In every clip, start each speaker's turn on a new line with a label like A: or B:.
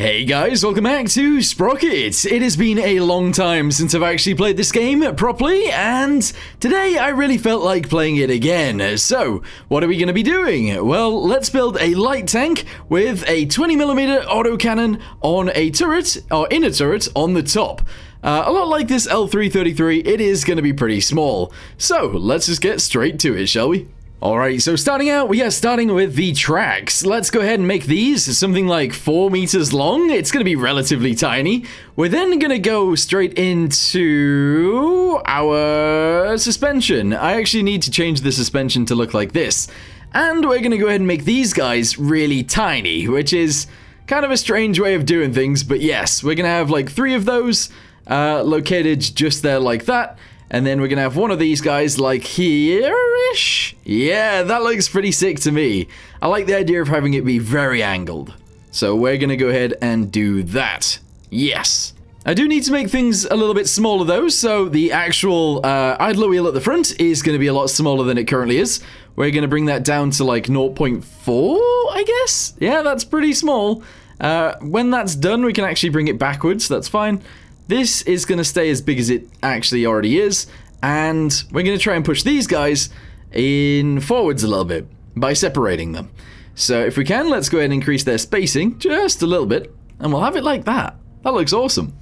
A: Hey guys, welcome back to Sprocket. It has been a long time since I've actually played this game properly, and today I really felt like playing it again. So, what are we going to be doing? Well, let's build a light tank with a 20mm autocannon on a turret, or in a turret, on the top. A lot like this L333, it is going to be pretty small. So, let's just get straight to it, shall we? Alright, so starting out, we are starting with the tracks. Let's go ahead and make these something like 4 meters long. It's going to be relatively tiny. We're then going to go straight into our suspension. I actually need to change the suspension to look like this. And we're going to go ahead and make these guys really tiny, which is kind of a strange way of doing things. But yes, we're going to have like 3 of those located just there like that. And then we're going to have one of these guys like here-ish. Yeah, that looks pretty sick to me. I like the idea of having it be very angled. So we're going to go ahead and do that. Yes. I do need to make things a little bit smaller though. So the actual idler wheel at the front is going to be a lot smaller than it currently is. We're going to bring that down to like 0.4, I guess. Yeah, that's pretty small. When that's done, we can actually bring it backwards. That's fine. This is going to stay as big as it actually already is, and we're going to try and push these guys in forwards a little bit by separating them. So if we can, let's go ahead and increase their spacing just a little bit, and we'll have it like that. That looks awesome.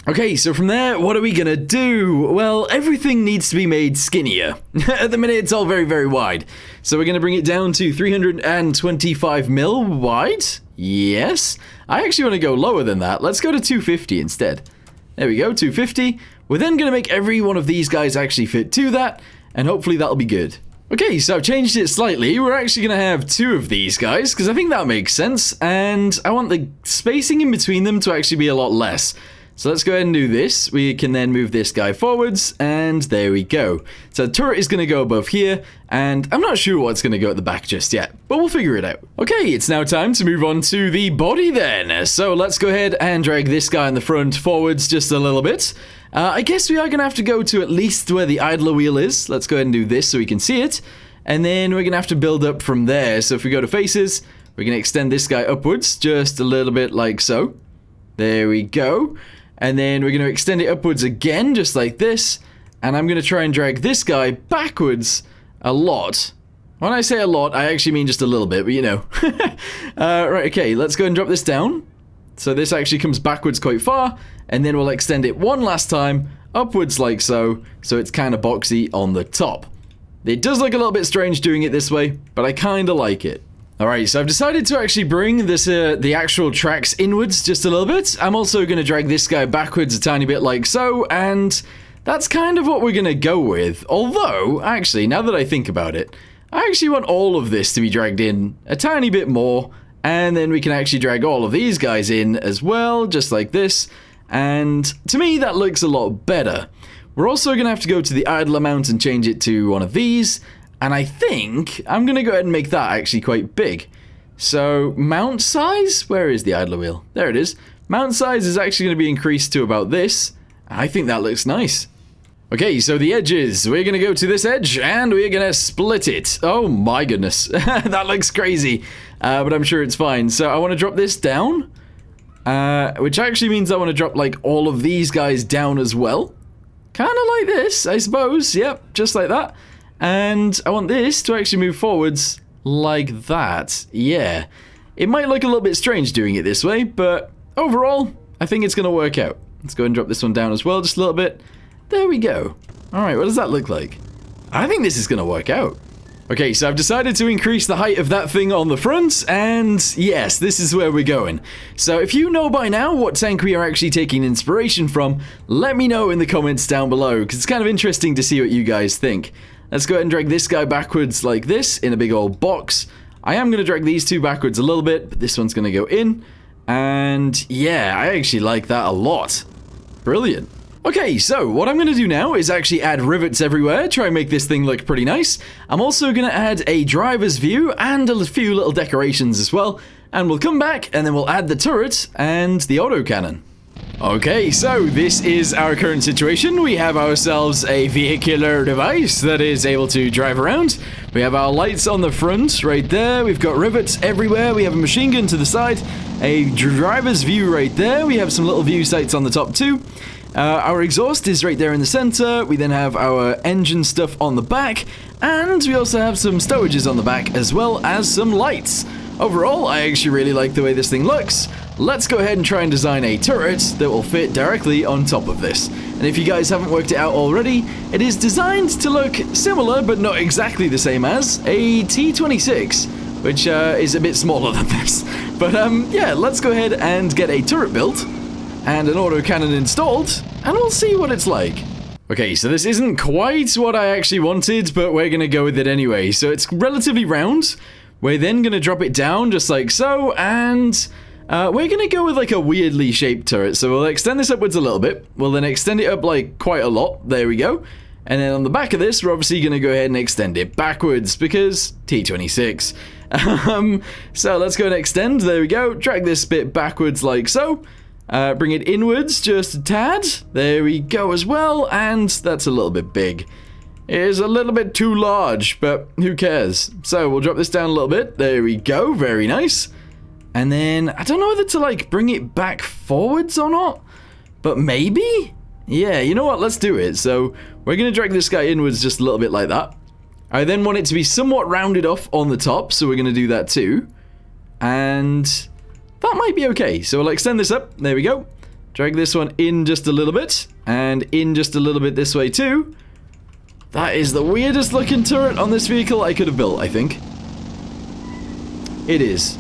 A: Okay, so from there, what are we going to do? Well, everything needs to be made skinnier. At the minute, it's all very, very wide. So we're going to bring it down to 325mm wide. Yes. I actually want to go lower than that. Let's go to 250 instead. There we go, 250. We're then going to make every one of these guys actually fit to that, and hopefully that'll be good. Okay, so I've changed it slightly. We're actually going to have 2 of these guys, because I think that makes sense, and I want the spacing in between them to actually be a lot less. So let's go ahead and do this. We can then move this guy forwards, and there we go. So the turret is going to go above here, and I'm not sure what's going to go at the back just yet, but we'll figure it out. Okay, it's now time to move on to the body then. So let's go ahead and drag this guy in the front forwards just a little bit. I guess we are going to have to go to at least where the idler wheel is. Let's go ahead and do this so we can see it. And then we're going to have to build up from there. So if we go to faces, we're going to extend this guy upwards just a little bit like so. There we go. And then we're going to extend it upwards again, just like this. And I'm going to try and drag this guy backwards a lot. When I say a lot, I actually mean just a little bit, but you know. Right, okay, let's go and drop this down. So this actually comes backwards quite far. And then we'll extend it one last time, upwards like so. So it's kind of boxy on the top. It does look a little bit strange doing it this way, but I kind of like it. Alright, so I've decided to actually bring this the actual tracks inwards just a little bit. I'm also going to drag this guy backwards a tiny bit like so, and that's kind of what we're going to go with. Although, actually, now that I think about it, I actually want all of this to be dragged in a tiny bit more, and then we can actually drag all of these guys in as well, just like this, and to me that looks a lot better. We're also going to have to go to the idler mount and change it to one of these. And I think I'm going to go ahead and make that actually quite big. So, mount size? Where is the idler wheel? There it is. Mount size is actually going to be increased to about this. I think that looks nice. Okay, so the edges. We're going to go to this edge, and we're going to split it. Oh my goodness. That looks crazy. But I'm sure it's fine. So, I want to drop this down. Which actually means I want to drop, like, all of these guys down as well. Kind of like this, I suppose. Yep, just like that. And I want this to actually move forwards like that. Yeah. It might look a little bit strange doing it this way, but overall, I think it's going to work out. Let's go and drop this one down as well, just a little bit. There we go. Alright, what does that look like? I think this is going to work out. Okay, so I've decided to increase the height of that thing on the front, and yes, this is where we're going. So if you know by now what tank we are actually taking inspiration from, let me know in the comments down below, because it's kind of interesting to see what you guys think. Let's go ahead and drag this guy backwards like this in a big old box. I am going to drag these 2 backwards a little bit, but this one's going to go in. And yeah, I actually like that a lot. Brilliant. Okay, so what I'm going to do now is actually add rivets everywhere, try and make this thing look pretty nice. I'm also going to add a driver's view and a few little decorations as well. And we'll come back and then we'll add the turret and the autocannon. Okay, so this is our current situation. We have ourselves a vehicular device that is able to drive around. We have our lights on the front right there. We've got rivets everywhere. We have a machine gun to the side, a driver's view right there. We have some little view sights on the top too. Our exhaust is right there in the center. We then have our engine stuff on the back, and we also have some stowages on the back as well as some lights. Overall, I actually really like the way this thing looks. Let's go ahead and try and design a turret that will fit directly on top of this. And if you guys haven't worked it out already, it is designed to look similar but not exactly the same as a T-26, which is a bit smaller than this. But yeah, let's go ahead and get a turret built and an autocannon installed, and we'll see what it's like. Okay, so this isn't quite what I actually wanted, but we're gonna go with it anyway. So it's relatively round. We're then gonna drop it down just like so, and we're gonna go with like a weirdly shaped turret. So we'll extend this upwards a little bit. We'll then extend it up like quite a lot. There we go. And then on the back of this, we're obviously gonna go ahead and extend it backwards because T-26. So let's go and extend. There we go. Drag this bit backwards like so. Bring it inwards just a tad. There we go as well. And that's a little bit big. It is a little bit too large, but who cares? So we'll drop this down a little bit. There we go. Very nice. And then I don't know whether to like bring it back forwards or not, but maybe? Yeah, you know what? Let's do it. So we're going to drag this guy inwards just a little bit like that. I then want it to be somewhat rounded off on the top, so we're going to do that too. And that might be okay. So we'll extend this up. There we go. Drag this one in just a little bit, and in just a little bit this way too. That is the weirdest looking turret on this vehicle I could have built, I think. It is.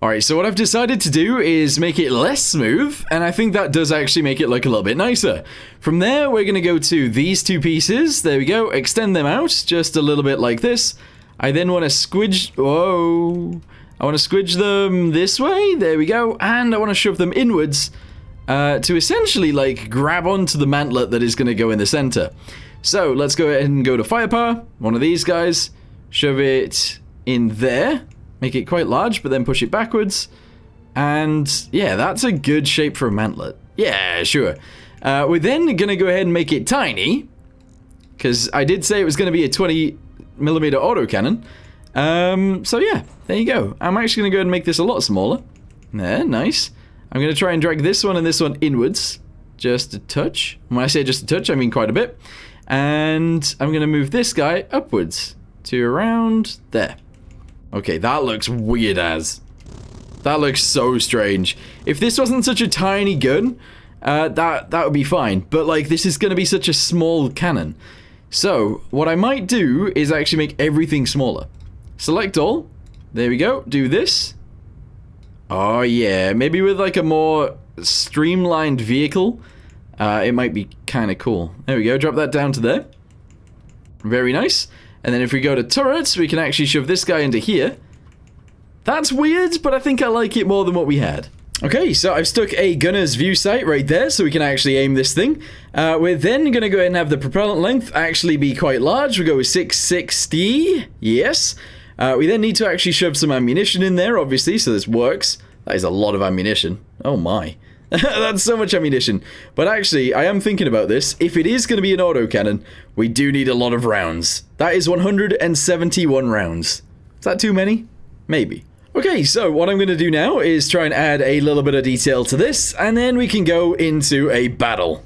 A: Alright, so what I've decided to do is make it less smooth, and I think that does actually make it look a little bit nicer. From there, we're going to go to these two pieces. There we go. Extend them out just a little bit like this. I then want to squidge... Whoa. I want to squidge them this way. There we go. And I want to shove them inwards to essentially, like, grab onto the mantlet that is going to go in the center. So let's go ahead and go to firepower. One of these guys. Shove it in there. Make it quite large, but then push it backwards. And yeah, that's a good shape for a mantlet. Yeah, sure. We're then going to go ahead and make it tiny. Because I did say it was going to be a 20mm autocannon. So yeah, there you go. I'm actually going to go ahead and make this a lot smaller. There, nice. I'm going to try and drag this one and this one inwards. Just a touch. When I say just a touch, I mean quite a bit. And I'm going to move this guy upwards to around there. Okay, that looks weird as. That looks so strange. If this wasn't such a tiny gun, that would be fine. But like, this is going to be such a small cannon. So what I might do is actually make everything smaller. Select all. There we go. Do this. Oh yeah, maybe with like a more streamlined vehicle. It might be kind of cool. There we go. Drop that down to there. Very nice. And then if we go to turrets, we can actually shove this guy into here. That's weird, but I think I like it more than what we had. Okay, so I've stuck a gunner's view sight right there, so we can actually aim this thing. We're then going to go ahead and have the propellant length actually be quite large. We'll go with 660. Yes. We then need to actually shove some ammunition in there, obviously, so this works. That is a lot of ammunition. Oh my. That's so much ammunition. But actually, I am thinking about this. If it is going to be an autocannon, we do need a lot of rounds. That is 171 rounds. Is that too many? Maybe. Okay, so what I'm going to do now is try and add a little bit of detail to this, and then we can go into a battle.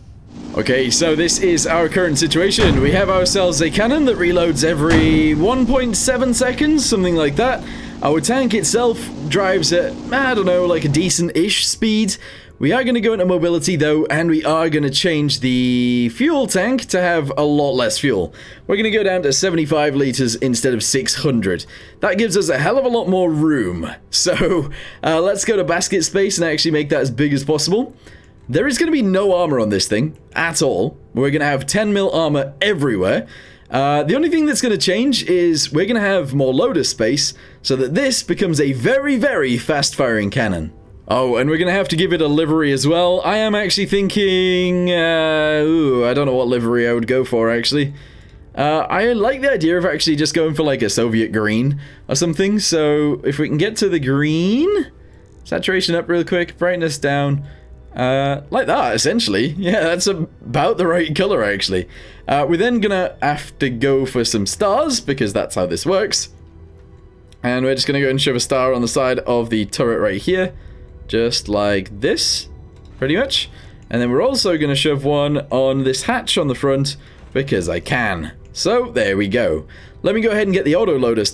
A: Okay, so this is our current situation. We have ourselves a cannon that reloads every 1.7 seconds, something like that. Our tank itself drives at, I don't know, like a decent-ish speed. We are going to go into mobility though, and we are going to change the fuel tank to have a lot less fuel. We're going to go down to 75 liters instead of 600. That gives us a hell of a lot more room. So let's go to basket space and actually make that as big as possible. There is going to be no armor on this thing at all. We're going to have 10mm armor everywhere. The only thing that's going to change is we're going to have more loader space so that this becomes a very, very fast-firing cannon. Oh, and we're going to have to give it a livery as well. I am actually thinking... I don't know what livery I would go for, actually. I like the idea of actually just going for, like, a Soviet green or something. So, if we can get to the green... Saturation up real quick, brightness down. Like that, essentially. Yeah, that's about the right color, actually. We're then gonna have to go for some stars, because that's how this works. And we're just gonna go and shove a star on the side of the turret right here. Just like this, pretty much. And then we're also gonna shove one on this hatch on the front, because I can. So, there we go. Let me go ahead and get the autoloader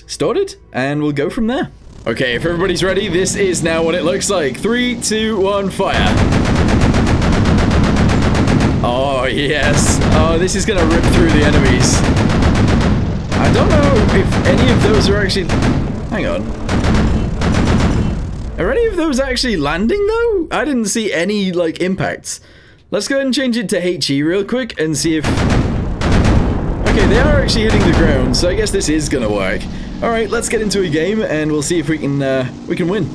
A: started, and we'll go from there. Okay, if everybody's ready, this is now what it looks like. 3, 2, 1, fire. Oh, yes. Oh, this is gonna rip through the enemies. I don't know if any of those are actually... Hang on. Are any of those actually landing, though? I didn't see any, like, impacts. Let's go ahead and change it to HE real quick and see if... Okay, they are actually hitting the ground, so I guess this is gonna work. Alright, let's get into a game, and we'll see if we can win.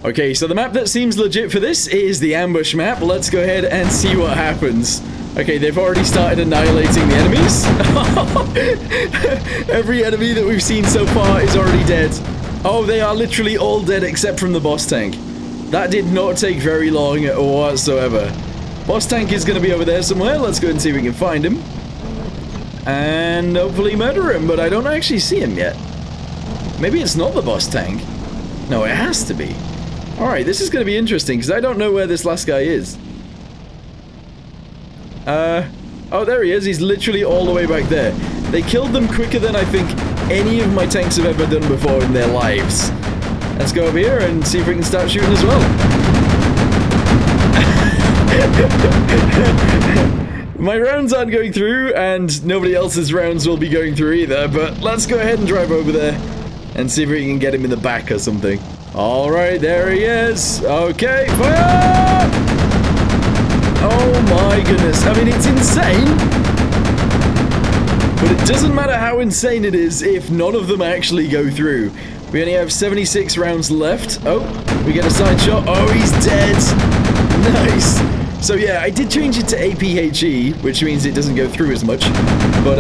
A: Okay, so the map that seems legit for this is the ambush map. Let's go ahead and see what happens. Okay, they've already started annihilating the enemies. Every enemy that we've seen so far is already dead. Oh, they are literally all dead except from the boss tank. That did not take very long whatsoever. Boss tank is going to be over there somewhere. Let's go and see if we can find him. And hopefully murder him, but I don't actually see him yet. Maybe it's not the boss tank. No, it has to be. Alright, this is going to be interesting, because I don't know where this last guy is. Oh, there he is. He's literally all the way back there. They killed them quicker than I think any of my tanks have ever done before in their lives. Let's go over here and see if we can start shooting as well. My rounds aren't going through, and nobody else's rounds will be going through either, but let's go ahead and drive over there and see if we can get him in the back or something. Alright, there he is. Okay, fire! Oh my goodness. I mean, it's insane. But it doesn't matter how insane it is if none of them actually go through. We only have 76 rounds left. Oh, we get a side shot. Oh, he's dead. Nice. So yeah, I did change it to APHE, which means it doesn't go through as much. But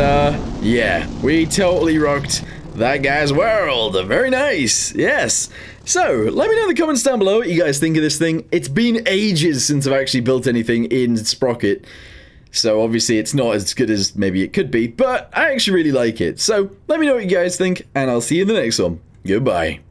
A: yeah, we totally rocked that guy's world. Very nice. Yes. So, let me know in the comments down below what you guys think of this thing. It's been ages since I've actually built anything in Sprocket. So, obviously, it's not as good as maybe it could be, but I actually really like it. So, let me know what you guys think, and I'll see you in the next one. Goodbye.